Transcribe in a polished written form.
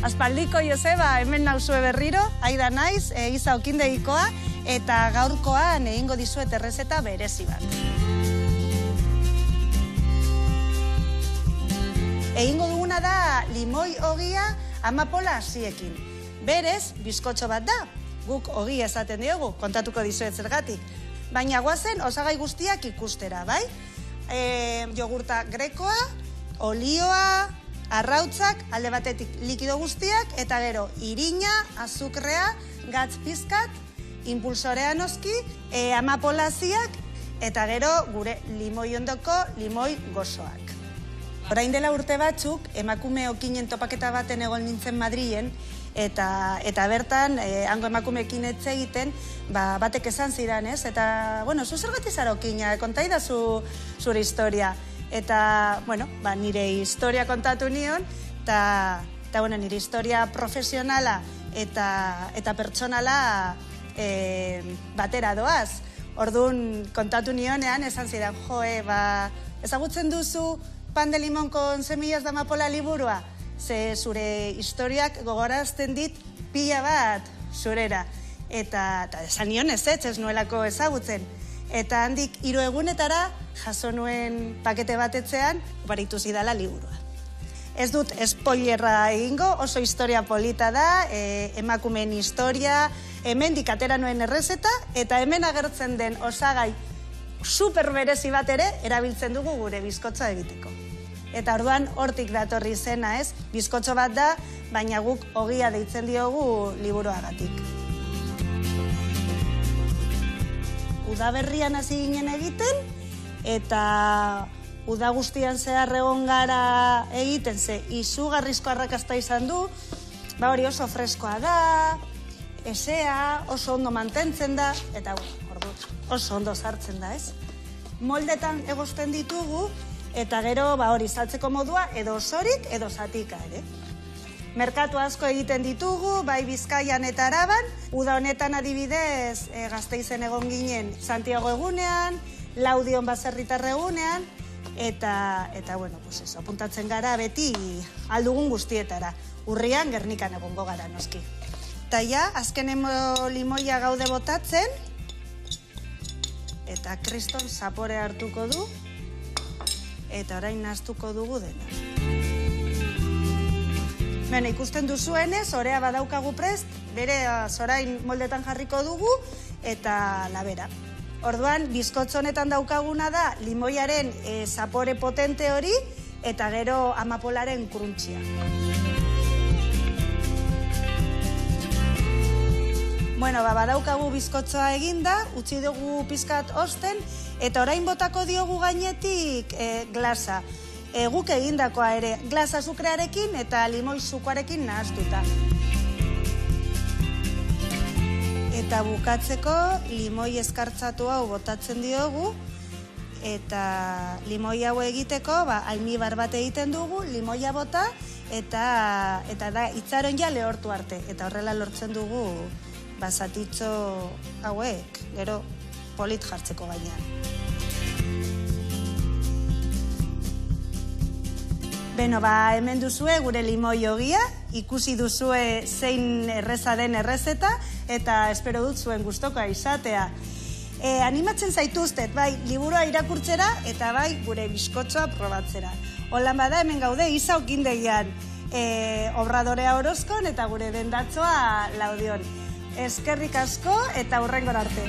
Aspaldiko Joseba, hemen nauzue berriro, aida naiz, Iza Okindegikoa, eta gaurkoan egingo dizuet errezeta berezi bat. Egingo duguna da limoi ogia amapola hasiekin. Berez, bizkotxo bat da, guk ogia esaten diogu, kontatuko dizuet zergatik. Baina guazen osagai guztiak ikustera, bai? Jogurta grekoa, olioa, arrautzak, alde batetik likido guztiak, eta gero irina, azukrea, gatz pizkat, impulsorea noski, amapolaziak, eta gero gure limoi ondoko limoi gozoak. Orain dela urte batzuk, emakume okinen topaketa baten egon nintzen Madrilen, eta bertan, hango emakumeekin etxe egiten, batek esan zidan, ez? Eta, bueno, zu zergatik zara okina, kontaidazu zure historia. Eta, bueno, nire historia kontatu nion, eta, nire historia profesionala eta pertsonala batera doaz. Orduan, kontatu nionean, esan zidan, ezagutzen duzu Pan de Limón con semillas de amapola liburua? Ze zure historiak gogorazten dit pila bat zurera. Eta esan nion ez nuelako ezagutzen. Eta handik 3 egunetara jaso nuen pakete batetzean, baritu zidala liburua. Ez dut spoilerra egingo, oso historia polita da, emakumeen historia, hemendik atera nuen errezeta, eta hemen agertzen den osagai super berezi bat ere erabiltzen dugu gure bizkotza egiteko. Eta orduan hortik datorri zena, ez? Bizkotxo bat da, baina guk ogia deitzen diogu liburuagatik. Udaberrian hasi ginen egiten, eta uda guztian zehar egon gara egiten, ze izugarrizko arrakasta izan du, hori oso freskoa da, esea, oso ondo mantentzen da, eta oso ondo sartzen da, ez? Moldetan egozten ditugu, eta gero hori saltzeko modua edo osorik edo zatika ere. Merkatu asko egiten ditugu, bai Bizkaian eta Araban, uda honetan adibidez Gasteizen egon ginen Santiago egunean, Laudion baserritar egunean, eta apuntatzen gara beti aldugun guztietara. Urrian Gernikan egongo gara noski. Eta ja, azken limoia gaude botatzen, eta kriston zapore hartuko du, eta orain nahaztuko dugu dena. Ikusten duzuenez, orea badaukagu prest, bere orain moldetan jarriko dugu, eta labera. Orduan, bizkotxo honetan daukaguna da limoiaren zapore potente hori, eta gero amapolaren kruntxia. Badaukagu bizkotxoa eginda, utzi dugu pizkat osten, eta orain botako diogu gainetik glasa. Guk egindakoa ere, glasa azukrearekin eta limoi zukoarekin nahaztuta. Eta bukatzeko limoi eskartzatu hau botatzen diogu, eta limoi hau egiteko, almibar bat egiten dugu, limoia bota, eta da itzaron ja lehortu arte, eta horrela lortzen dugu zatitxo hauek, gero polit jartzeko gainean. Hemen duzue gure limoi ogia, ikusi duzue zein erreza den errezeta, eta espero dut zuen gustokoa izatea. Animatzen zaituztet, bai, liburua irakurtzera, eta bai, gure bizkotxoa probatzera. Holan bada, hemen gaude Iza Okindegian, Obradorea Orozkon, eta gure dendatzoa Laudion. Eskerrik asko eta hurrengora arte.